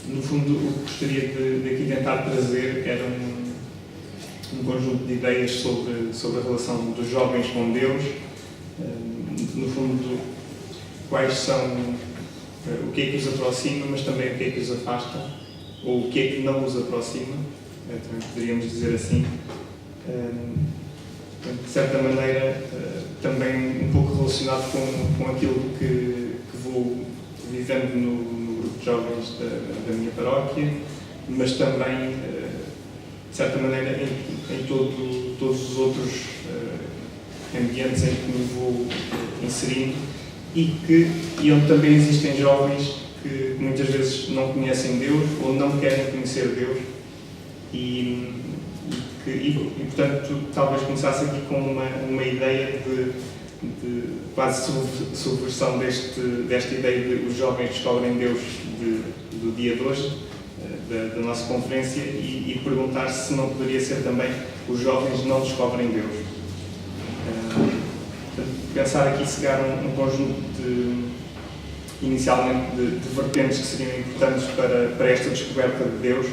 No fundo, o que gostaria de aqui tentar trazer era um conjunto de ideias sobre a relação dos jovens com Deus. No fundo, quais são, o que é que os aproxima, mas também o que é que os afasta, ou o que é que não os aproxima, também poderíamos dizer assim. De certa maneira, também um pouco relacionado com aquilo que vou vivendo no grupo de jovens da minha paróquia, mas também, de certa maneira, em todos os outros ambientes em que me vou inserindo e onde também existem jovens que muitas vezes não conhecem Deus ou não querem conhecer Deus e portanto, talvez começasse aqui com uma ideia de quase subversão desta ideia de os jovens descobrem Deus do dia de hoje, da nossa conferência, e perguntar se não poderia ser também os jovens não descobrem Deus. Pensar aqui, se calhar, um conjunto inicialmente de vertentes que seriam importantes para esta descoberta de Deus.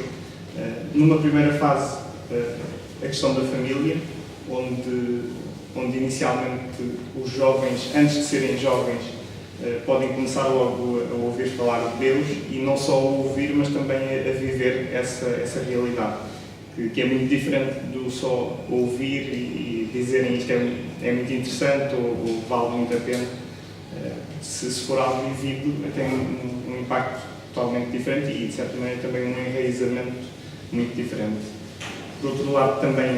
Numa primeira fase, a questão da família, onde inicialmente os jovens, antes de serem jovens, podem começar logo a ouvir falar de Deus e não só a ouvir, mas também a viver essa realidade, que é muito diferente do só ouvir e dizerem isto é muito interessante ou vale muito a pena. Se for algo vivido, tem um impacto totalmente diferente e, de certa maneira, também um enraizamento muito diferente. Por outro lado, também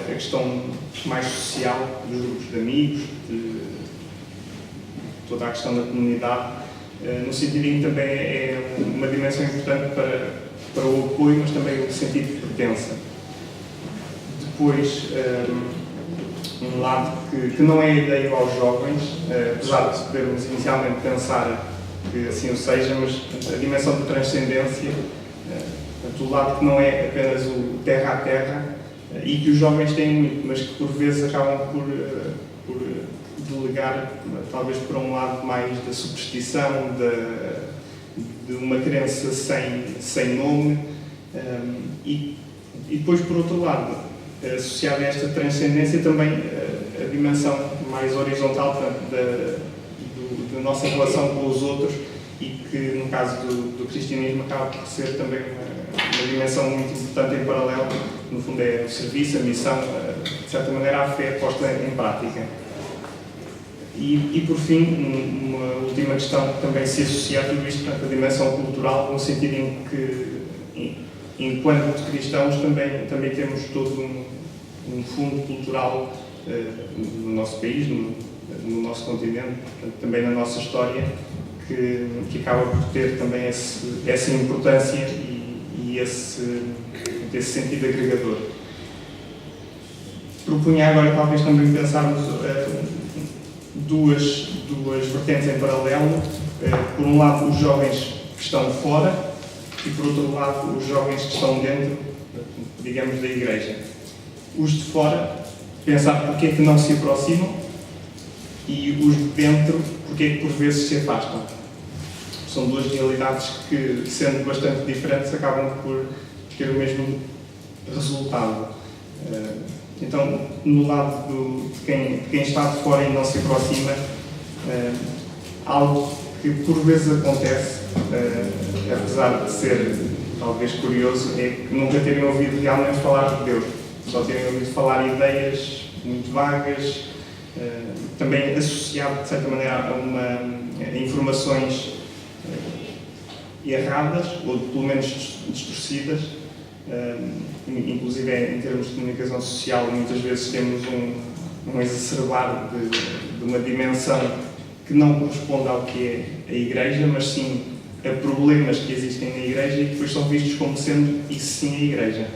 a questão mais social dos grupos de amigos, de toda a questão da comunidade, no sentido em que também é uma dimensão importante para o apoio, mas também o sentido de pertença. Depois, um lado que não é ideia aos jovens, apesar de podermos inicialmente pensar que assim o seja, mas a dimensão de transcendência, o lado que não é apenas o terra a terra, e que os jovens têm muito, mas que por vezes acabam por delegar, talvez para um lado mais da superstição, de uma crença sem nome, e depois, por outro lado, associada a esta transcendência também a dimensão mais horizontal da nossa relação com os outros, e que no caso do cristianismo acaba por ser também uma dimensão muito importante em paralelo. No fundo é o serviço, a missão, de certa maneira a fé posta em prática. E por fim, uma última questão que também se associa a tudo isto, portanto, a dimensão cultural, no sentido em que, enquanto cristãos, também temos todo um fundo cultural no nosso país, no nosso continente, portanto, também na nossa história, que acaba por ter também essa importância e esse sentido agregador. Propunha agora talvez também pensarmos duas vertentes em paralelo. Por um lado, os jovens que estão fora e, por outro lado, os jovens que estão dentro, digamos, da Igreja. Os de fora, pensar porque é que não se aproximam, e os de dentro, porque é que por vezes se afastam. São duas realidades que, sendo bastante diferentes, acabam por ter o mesmo resultado. Então, no lado de quem está de fora e não se aproxima, algo que por vezes acontece, apesar de ser talvez curioso, é que nunca terem ouvido realmente falar de Deus, só terem ouvido falar ideias muito vagas, também associado de certa maneira a informações erradas, ou pelo menos distorcidas, inclusive em termos de comunicação social, muitas vezes temos um exacerbar de uma dimensão que não corresponde ao que é a Igreja, mas sim a problemas que existem na Igreja e que depois são vistos como sendo isso sim a Igreja,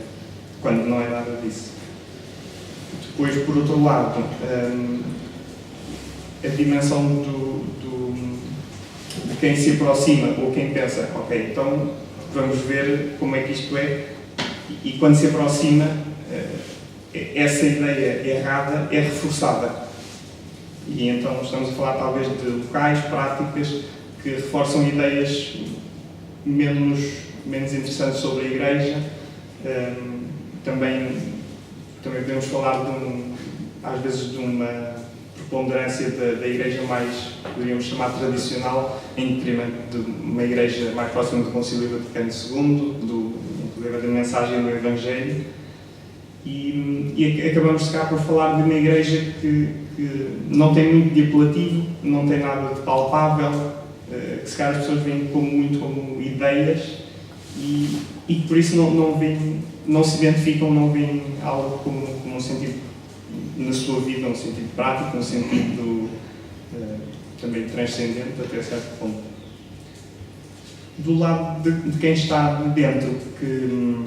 quando não é nada disso. Depois, por outro lado, a dimensão de quem se aproxima ou quem pensa, ok, então vamos ver como é que isto é, e quando se aproxima, essa ideia errada é reforçada. E então estamos a falar talvez de locais, práticas, que reforçam ideias menos menos interessantes sobre a Igreja. Também podemos falar, às vezes, de uma preponderância da Igreja mais, poderíamos chamar, tradicional, em detrimento de uma Igreja mais próxima do Concílio Vaticano II, inclusive da mensagem do Evangelho. E acabamos de cá por falar de uma Igreja que não tem muito de apelativo, não tem nada de palpável, que se calhar as pessoas veem muito como ideias e que por isso não se identificam, não veem algo como um sentido na sua vida, um sentido prático, um sentido também transcendente até certo ponto. Do lado de quem está dentro, que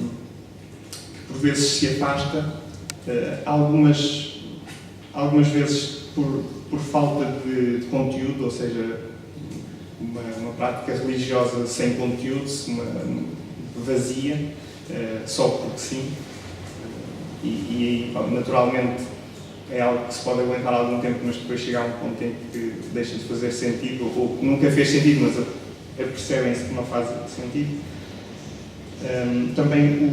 por vezes se afasta, algumas vezes por falta de conteúdo, ou seja, uma prática religiosa sem conteúdo, uma vazia, só porque sim, e naturalmente é algo que se pode aguentar algum tempo, mas depois chega a um ponto em que deixa de fazer sentido, ou nunca fez sentido, mas percebem-se que não faz sentido. Também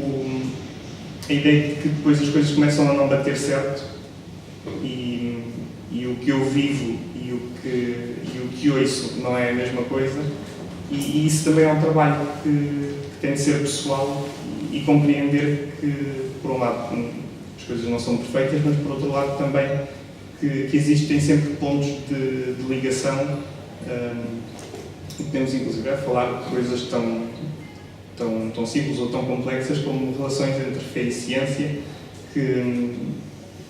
a ideia de que depois as coisas começam a não bater certo e o que eu vivo e o que ouço não é a mesma coisa, e isso também é um trabalho que tem de ser pessoal e compreender que, por um lado, as coisas não são perfeitas, mas por outro lado também que existem sempre pontos de ligação, e podemos inclusive falar de coisas tão simples ou tão complexas como relações entre fé e ciência, que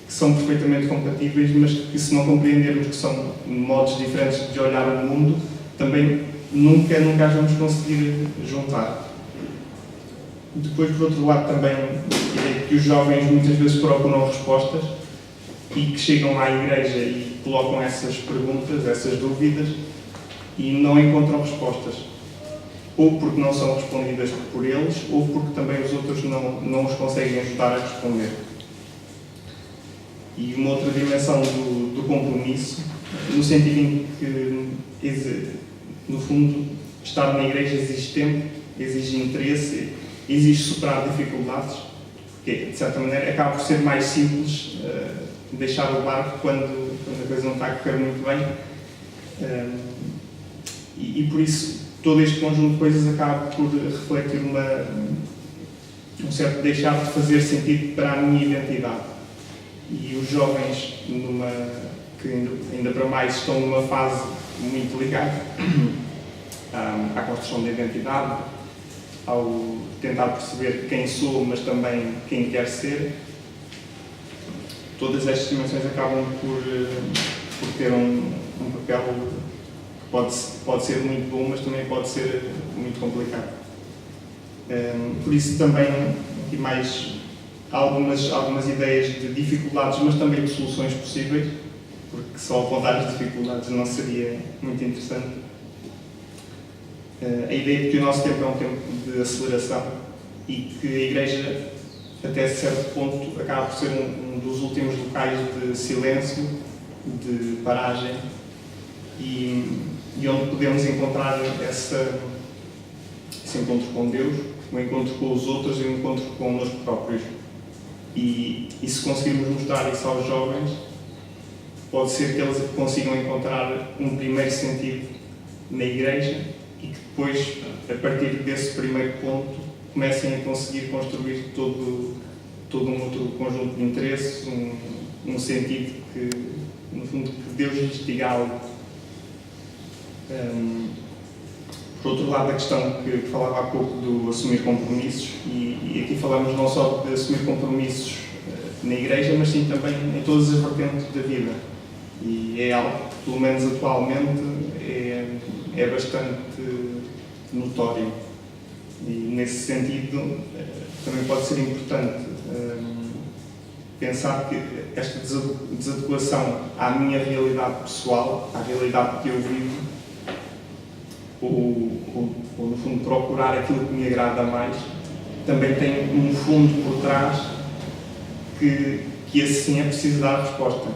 são perfeitamente compatíveis, mas que, se não compreendermos que são modos diferentes de olhar o mundo, também nunca as vamos conseguir juntar. Depois, por outro lado, também é que os jovens muitas vezes procuram respostas e que chegam à Igreja e colocam essas perguntas, essas dúvidas, e não encontram respostas. Ou porque não são respondidas por eles, ou porque também os outros não os conseguem ajudar a responder. E uma outra dimensão do compromisso, no sentido em que, no fundo, estar na Igreja exige tempo, exige interesse, exige superar dificuldades, porque, de certa maneira, acaba por ser mais simples deixar o barco quando a coisa não está a correr muito bem. E por isso, todo este conjunto de coisas acaba por refletir um certo deixar de fazer sentido para a minha identidade. E os jovens, que ainda para mais estão numa fase muito ligada à construção da identidade, ao tentar perceber quem sou, mas também quem quer ser, todas estas dimensões acabam por ter um papel que pode ser muito bom, mas também pode ser muito complicado. Por isso também aqui mais algumas ideias de dificuldades, mas também de soluções possíveis, porque só apontar as dificuldades não seria muito interessante. A ideia de que o nosso tempo é um tempo de aceleração e que a Igreja, até certo ponto, acaba por ser um dos últimos locais de silêncio, de paragem, e onde podemos encontrar esse encontro com Deus, o encontro com os outros e o encontro connosco próprios. E se conseguirmos mostrar isso aos jovens, pode ser que eles consigam encontrar um primeiro sentido na Igreja e que depois, a partir desse primeiro ponto, comecem a conseguir construir todo um outro conjunto de interesses, um sentido que, no fundo, que Deus lhes diga algo. Por outro lado, a questão que falava há pouco do assumir compromissos, e aqui falamos não só de assumir compromissos na Igreja, mas sim também em todas as vertentes da vida. E é algo que, pelo menos atualmente, é bastante notório. E, nesse sentido, também pode ser importante pensar que esta desadequação à minha realidade pessoal, à realidade que eu vivo, ou no fundo procurar aquilo que me agrada mais, também tem um fundo por trás que assim é preciso dar resposta.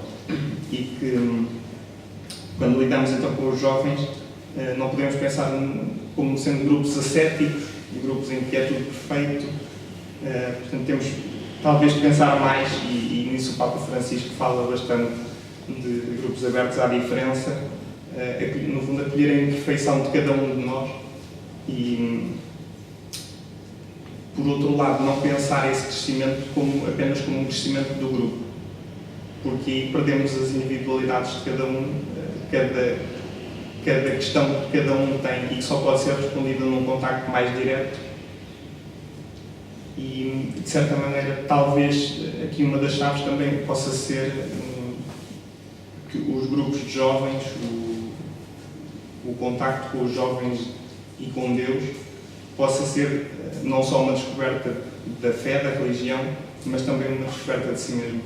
E que, quando lidamos então com os jovens, não podemos pensar como sendo grupos ascéticos grupos em que é tudo perfeito. Portanto, temos talvez de pensar mais, e nisso o Papa Francisco fala bastante de grupos abertos à diferença, no fundo acolher a imperfeição de cada um de nós e, por outro lado, não pensar esse crescimento apenas como um crescimento do grupo, porque aí perdemos as individualidades de cada um, cada questão que cada um tem e que só pode ser respondida num contacto mais direto. E, de certa maneira, talvez aqui uma das chaves também possa ser que os grupos de jovens, o contacto com os jovens e com Deus, possa ser não só uma descoberta da fé, da religião, mas também uma descoberta de si mesmo.